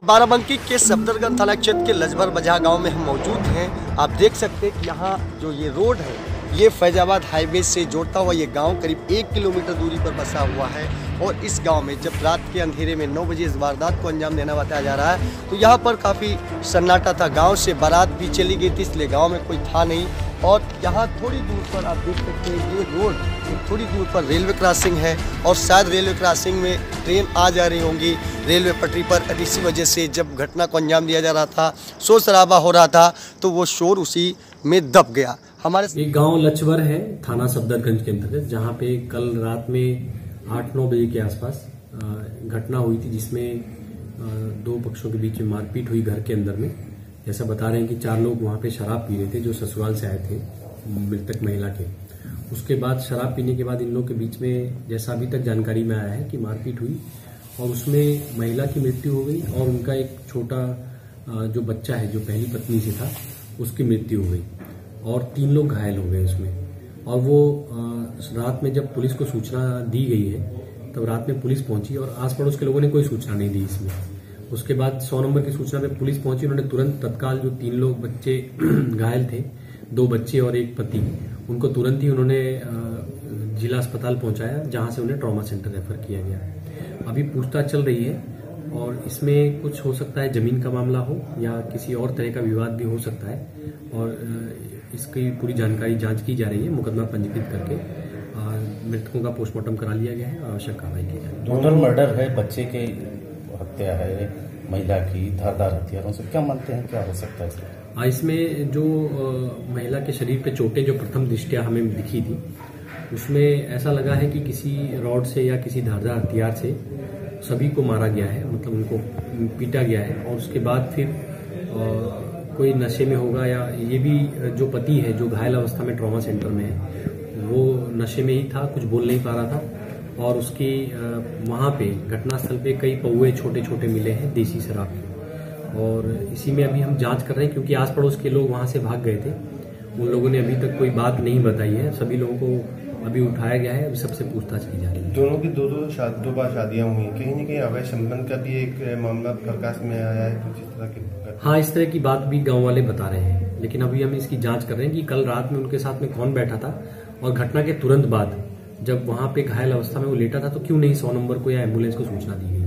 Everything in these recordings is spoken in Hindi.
बाराबंकी के सफदरगंज थाना क्षेत्र के लजभर बजा गांव में हम मौजूद हैं। आप देख सकते हैं कि यहाँ जो ये रोड है ये फैजाबाद हाईवे से जोड़ता हुआ ये गांव करीब 1 किलोमीटर दूरी पर बसा हुआ है। और इस गांव में जब रात के अंधेरे में 9 बजे इस वारदात को अंजाम देना बताया जा रहा है तो यहाँ पर काफ़ी सन्नाटा था। गांव से बारात भी चली गई थी, इसलिए गांव में कोई था नहीं। और यहाँ थोड़ी दूर पर आप देख सकते हैं ये रोड थोड़ी दूर पर रेलवे क्रॉसिंग है और शायद रेलवे क्रॉसिंग में ट्रेन आ जा रही होंगी रेलवे पटरी पर। इसी वजह से जब घटना को अंजाम दिया जा रहा था, शोर शराबा हो रहा था, तो वो शोर उसी में दब गया। हमारे एक गांव लचवर है थाना सफदरगंज के अंतर्गत, जहां पे कल रात में 8-9 बजे के आसपास घटना हुई थी, जिसमें दो पक्षों के बीच में मारपीट हुई घर के अंदर में। जैसा बता रहे हैं कि 4 लोग वहां पे शराब पी रहे थे जो ससुराल से आए थे मृतक महिला के। उसके बाद शराब पीने के बाद इन लोगों के बीच में, जैसा अभी तक जानकारी में आया है, कि मारपीट हुई और उसमें महिला की मृत्यु हो गई और उनका एक छोटा जो बच्चा है जो पहली पत्नी से था उसकी मृत्यु हो गई और 3 लोग घायल हो गए उसमें। और वो रात में जब पुलिस को सूचना दी गई है तब रात में पुलिस पहुंची और आस पड़ोस के लोगों ने कोई सूचना नहीं दी इसमें। उसके बाद 100 नंबर की सूचना पे पुलिस पहुंची। उन्होंने तुरंत तत्काल जो 3 लोग बच्चे घायल थे, 2 बच्चे और एक पति, उनको तुरंत ही उन्होंने जिला अस्पताल पहुंचाया, जहां से उन्हें ट्रॉमा सेंटर रेफर किया गया। अभी पूछताछ चल रही है और इसमें कुछ हो सकता है जमीन का मामला हो या किसी और तरह का विवाद भी हो सकता है और इसकी पूरी जानकारी जांच की जा रही है। मुकदमा पंजीकृत करके मृतकों का पोस्टमार्टम करा लिया गया है, आवश्यक कार्रवाई की जाए। टोटल मर्डर है, बच्चे की हत्या है, महिला की धारदार हथियारों से, क्या मानते हैं क्या हो सकता है इसमें? जो महिला के शरीर पे चोटें जो प्रथम दृष्टया हमें दिखी थी उसमें ऐसा लगा है कि किसी रॉड से या किसी धारदार हथियार से सभी को मारा गया है, मतलब उनको पीटा गया है। और उसके बाद फिर कोई नशे में होगा या ये भी जो पति है जो घायल अवस्था में ट्रॉमा सेंटर में है वो नशे में ही था, कुछ बोल नहीं पा रहा था। और उसकी वहाँ पे घटनास्थल पे कई पौवे छोटे छोटे मिले हैं देसी शराब के। और इसी में अभी हम जांच कर रहे हैं क्योंकि आस पड़ोस के लोग वहाँ से भाग गए थे। उन लोगों ने अभी तक कोई बात नहीं बताई है। सभी लोगों को अभी उठाया गया है, अभी सबसे पूछताछ की जा रही है। दोनों की दो बार शादियां हुई, कहीं न कहीं अवैध संबंध का भी एक मामला प्रकाश में आया है कुछ इस तरह के। हाँ, इस तरह की बात भी गांव वाले बता रहे हैं, लेकिन अभी हम इसकी जांच कर रहे हैं कि कल रात में उनके साथ में कौन बैठा था और घटना के तुरंत बाद जब वहां पे घायल अवस्था में वो लेटा था तो क्यों नहीं 100 नंबर को या एम्बुलेंस को सूचना दी गई।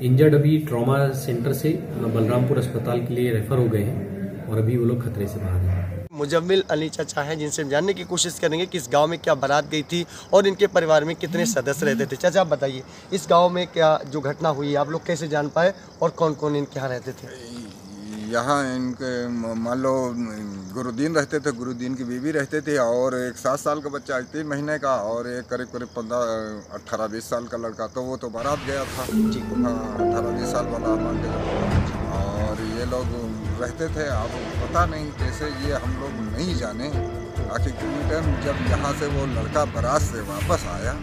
इंजर्ड अभी ट्रॉमा सेंटर से बलरामपुर अस्पताल के लिए रेफर हो गए हैं और अभी वो लोग खतरे से बाहर हैं। मुजम्मिल अली चाचा हैं जिनसे जानने की कोशिश करेंगे कि इस गांव में क्या बारात गई थी और इनके परिवार में कितने सदस्य रहते थे। चाचा आप बताइए, इस गांव में क्या जो घटना हुई आप लोग कैसे जान पाए और कौन कौन इनके यहाँ रहते थे? यहाँ इनके मान लो गुरुदीन रहते थे, गुरुदीन की बीवी रहते थे और एक 7 साल का बच्चा 3 महीने का और एक करीब 18-20 साल का लड़का, तो वो तो बारात गया था। जी हाँ, 18-20 साल वाला मान के। और ये लोग रहते थे, अब पता नहीं कैसे, ये हम लोग नहीं जाने। आखिर टाइम जब यहाँ से वो लड़का बारात से वापस आया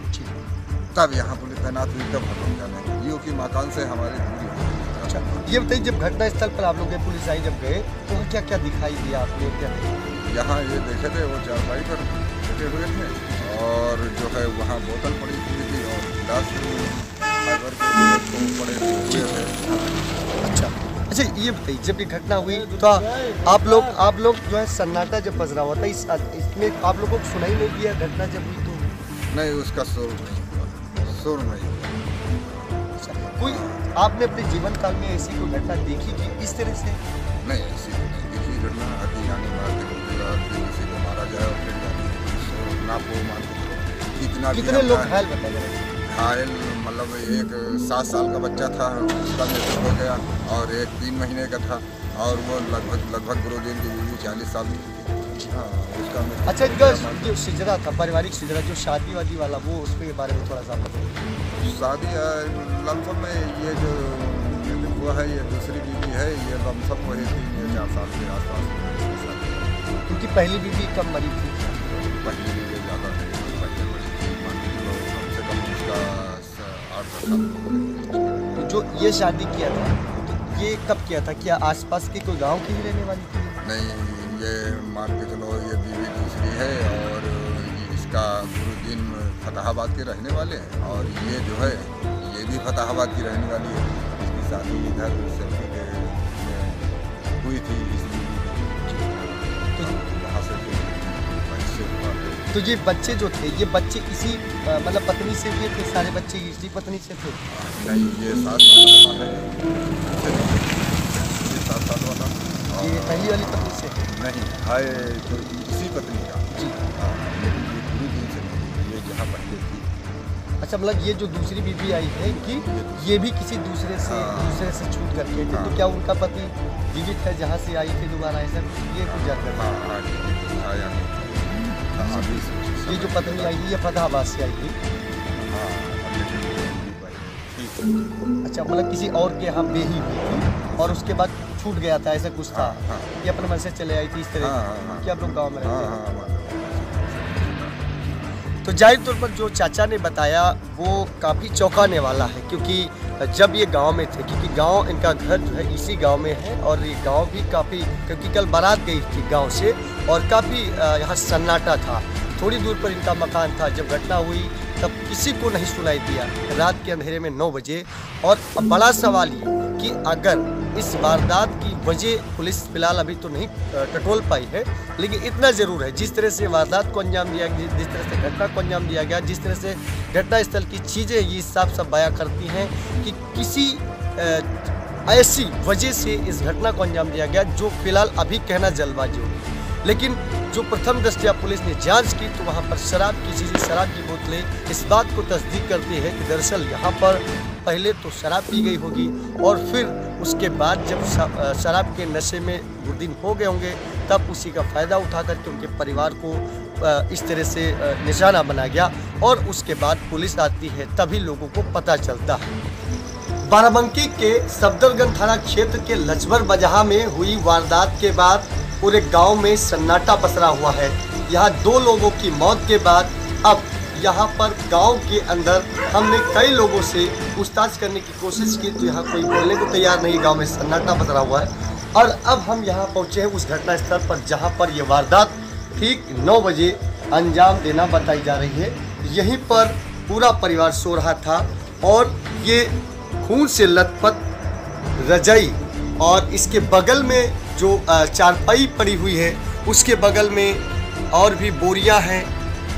तब यहाँ पुलिस तैनात हुई, तब हम लोग जाने। यूँ की मकान से हमारी दूरी हुई। अच्छा, ये बताइए जब घटना स्थल पर आप लोग के पुलिस आई जब गए तो क्या क्या दिखाई दिया आपने? क्या यहाँ ये देखे थे वो चारपाई पर बैठे हुए थे और जो है वहाँ बोतल पड़ी हुई थी और गिलास फाइबर के पड़े हुए थे। अच्छा, ये बताइए जब ये घटना हुई तो आप लोग जो है सन्नाटा जब पसरा हुआ था, इसमें आप लोगों को सुनाई नहीं दिया घटना जब हुई तो? नहीं, उसका शोर नहीं। कोई आपने अपने जीवन काल में ऐसी कोई घटना देखी कि इस तरह से? नहीं, ऐसी नहीं देखी घटना। हथियाने मार के किसी को मारा जाए और फिर ना को मार कितने लोग घायल बताए गए? घायल मतलब एक 7 साल का बच्चा था, उसका मृत्यु हो गया और एक 3 महीने का था और वो लगभग गुरुदीन की बीवी 40 साल की थी। हाँ, उसका मृत्यु। अच्छा, इनका जो सिजरा था, पारिवारिक सिजरा जो शादी वादी वाला, वो उसके बारे में थोड़ा सा बताइए। शादी लमसम में ये जो हुआ है ये दूसरी बीवी है, ये लमसम वही 3-4 साल के आसपास। उनकी पहली बीवी कब मरी थी? पहली बीवी ज़्यादा नहीं, पहले बड़ी थी, मान के चलो कम से कम उसका 8-10 साल। तो जो ये शादी किया था तो ये कब किया था? क्या आसपास के कोई गाँव की ही रहने वाली थी? नहीं, ये मान के चलो ये बीवी दूसरी है और इसका गुरुदीन फतेहाबाद के रहने वाले हैं और ये जो है ये भी फतेहाबाद की रहने वाली है। इसकी शादी इधर सेल्फी के में हुई थी, इसलिए यहाँ से तो ये बच्चे जो थे, ये बच्चे इसी मतलब पत्नी से हुए थे? सारे बच्चे इसी पत्नी से थे? नहीं, ये 7 साल वाला है, ये 7 साल वाला। ये पहली वाली पत्नी से नहीं है, तो इसी पत्नी का जी। हाँ, लेकिन ये पूरी दिन से नहीं, ये जहाँ पहले थी। अच्छा, मतलब ये जो दूसरी बीवी आई है कि ये भी किसी दूसरे से छूट करके थे? तो क्या उनका पति जीवित है जहाँ से आई थी दोबारा, ऐसा ये कुछ जानकारी? ये जो पत्नी आई थी ये फतेहाबाद से आई थी? अच्छा, मतलब किसी और के यहाँ बेही हुई थी और उसके बाद छूट गया था, ऐसा कुछ था? ये अपने मन से चले आई थी इस तरह कि आप लोग गाँव में रहते हैं? तो जाहिर तौर पर जो चाचा ने बताया वो काफ़ी चौंकाने वाला है, क्योंकि जब ये गांव में थे, क्योंकि गांव इनका घर जो है इसी गांव में है और ये गांव भी काफ़ी, क्योंकि कल बारात गई थी गांव से और काफ़ी यहाँ सन्नाटा था। थोड़ी दूर पर इनका मकान था। जब घटना हुई तब किसी को नहीं सुनाई दिया, रात के अंधेरे में 9 बजे। और बड़ा सवाल ये कि अगर इस वारदात की वजह पुलिस फिलहाल अभी तो नहीं टटोल पाई है, लेकिन इतना ज़रूर है जिस तरह से वारदात को अंजाम दिया गया, जिस तरह से घटना को अंजाम दिया गया, जिस तरह से घटनास्थल की चीज़ें ये साफ बयां करती हैं कि किसी ऐसी वजह से इस घटना को अंजाम दिया गया जो फिलहाल अभी कहना जल्दबाजी होगी। लेकिन जो प्रथम दृष्टया पुलिस ने जांच की तो वहां पर शराब की चीज़ें, शराब की बोतलें इस बात को तस्दीक करती है कि दरअसल यहाँ पर पहले तो शराब पी गई होगी और फिर उसके बाद जब शराब के नशे में गुरदीन हो गए होंगे तब उसी का फ़ायदा उठा करके उनके परिवार को इस तरह से निशाना बनाया गया और उसके बाद पुलिस आती है, तभी लोगों को पता चलता है। बाराबंकी के सफदरगंज थाना क्षेत्र के लजबर बजहा में हुई वारदात के बाद पूरे गांव में सन्नाटा पसरा हुआ है। यहां 2 लोगों की मौत के बाद अब यहां पर गांव के अंदर हमने कई लोगों से पूछताछ करने की कोशिश की तो यहां कोई बोलने को तैयार नहीं। गांव में सन्नाटा पसरा हुआ है और अब हम यहां पहुंचे हैं उस घटना स्थल पर जहां पर यह वारदात ठीक 9 बजे अंजाम देना बताई जा रही है। यहीं पर पूरा परिवार सो रहा था और ये खून से लथपथ रजाई और इसके बगल में जो चारपाई पड़ी हुई है उसके बगल में और भी बोरियां हैं,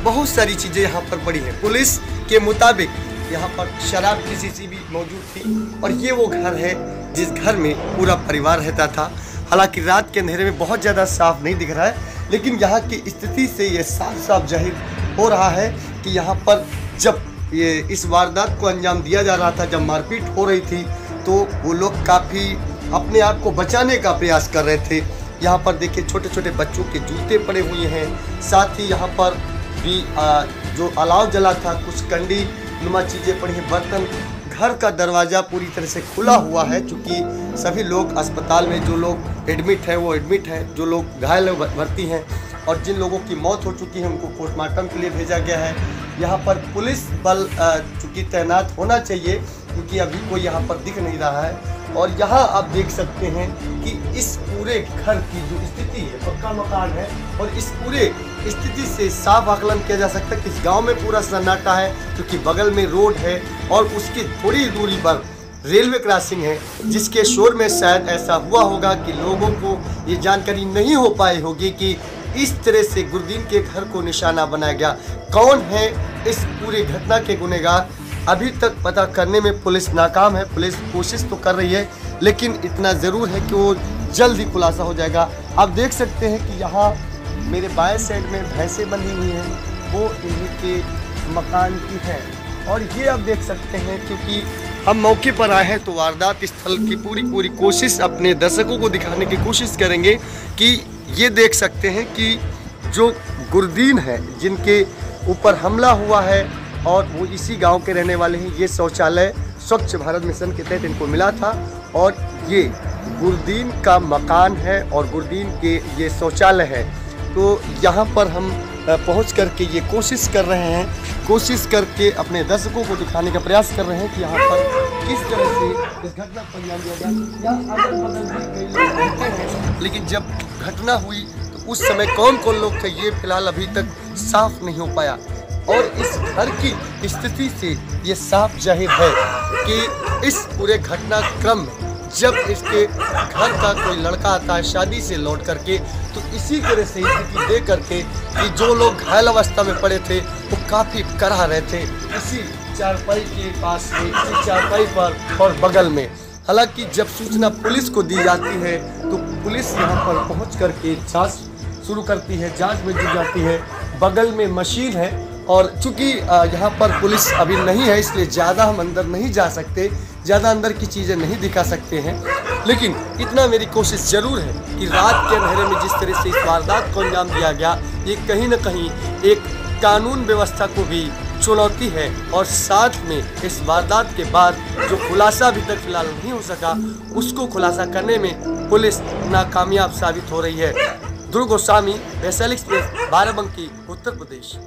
बहुत सारी चीज़ें यहाँ पर पड़ी हैं। पुलिस के मुताबिक यहाँ पर शराब की शीशी भी मौजूद थी और ये वो घर है जिस घर में पूरा परिवार रहता था। हालांकि रात के अंधेरे में बहुत ज़्यादा साफ नहीं दिख रहा है, लेकिन यहाँ की स्थिति से ये साफ साफ जाहिर हो रहा है कि यहाँ पर जब ये इस वारदात को अंजाम दिया जा रहा था, जब मारपीट हो रही थी तो वो लोग काफ़ी अपने आप को बचाने का प्रयास कर रहे थे। यहाँ पर देखिए छोटे छोटे बच्चों के जूते पड़े हुए हैं, साथ ही यहाँ पर भी जो अलाव जला था, कुछ कंडी नुमा चीज़ें पड़ी हैं, बर्तन। घर का दरवाज़ा पूरी तरह से खुला हुआ है क्योंकि सभी लोग अस्पताल में, जो लोग एडमिट है वो एडमिट है, जो लोग घायल है भर्ती हैं और जिन लोगों की मौत हो चुकी है उनको पोस्टमार्टम के लिए भेजा गया है। यहाँ पर पुलिस बल चूँकि तैनात होना चाहिए क्योंकि अभी कोई यहाँ पर दिख नहीं रहा है। और यहाँ आप देख सकते हैं कि इस पूरे घर की जो स्थिति है, पक्का मकान है और इस पूरे स्थिति से साफ आकलन किया जा सकता है कि इस गांव में पूरा सन्नाटा है क्योंकि बगल में रोड है और उसकी थोड़ी दूरी पर रेलवे क्रॉसिंग है, जिसके शोर में शायद ऐसा हुआ होगा कि लोगों को ये जानकारी नहीं हो पाई होगी कि इस तरह से गुरदीन के घर को निशाना बनाया गया। कौन है इस पूरी घटना के गुनहगार, अभी तक पता करने में पुलिस नाकाम है। पुलिस कोशिश तो कर रही है लेकिन इतना ज़रूर है कि वो जल्द ही खुलासा हो जाएगा। आप देख सकते हैं कि यहाँ मेरे बाएं साइड में भैंसें बंधी हुई हैं, वो इन्हीं के मकान की है। और ये आप देख सकते हैं क्योंकि हम मौके पर आए हैं तो वारदात स्थल की पूरी कोशिश अपने दर्शकों को दिखाने की कोशिश करेंगे कि ये देख सकते हैं कि जो गुरदीन है जिनके ऊपर हमला हुआ है और वो इसी गांव के रहने वाले हैं। ये शौचालय स्वच्छ भारत मिशन के तहत इनको मिला था और ये गुरदीन का मकान है और गुरदीन के ये शौचालय है। तो यहाँ पर हम पहुँच करके ये कोशिश कर रहे हैं, कोशिश करके अपने दर्शकों को दिखाने का प्रयास कर रहे हैं कि यहाँ पर किस तरह से इस घटना को अंजाम दिया गया। यहाँ अगल बगल भी कई लोग रहते हैं, लेकिन जब घटना हुई तो उस समय कौन कौन लोग थे ये फिलहाल अभी तक साफ नहीं हो पाया। और इस घर की स्थिति से ये साफ जाहिर है कि इस पूरे घटनाक्रम में जब इसके घर का कोई लड़का आता है शादी से लौट करके, तो इसी तरह से स्थिति दे करके कि जो लोग घायल अवस्था में पड़े थे वो काफ़ी कराह रहे थे इसी चारपाई के पास में, इसी चारपाई पर और बगल में। हालांकि जब सूचना पुलिस को दी जाती है तो पुलिस यहाँ पर पहुँच करके जाँच शुरू करती है, जाँच में जुट जाती है। बगल में मशीन है और चूँकि यहाँ पर पुलिस अभी नहीं है इसलिए ज़्यादा हम अंदर नहीं जा सकते, ज़्यादा अंदर की चीज़ें नहीं दिखा सकते हैं। लेकिन इतना मेरी कोशिश ज़रूर है कि रात के अंधेरे में जिस तरह से इस वारदात को अंजाम दिया गया, ये कहीं न कहीं एक कानून व्यवस्था को भी चुनौती है और साथ में इस वारदात के बाद जो खुलासा अभी तक फिलहाल नहीं हो सका उसको खुलासा करने में पुलिस नाकामयाब साबित हो रही है। ध्रुव गोस्वामी, वैशाली एक्सप्रेस, बाराबंकी, उत्तर प्रदेश।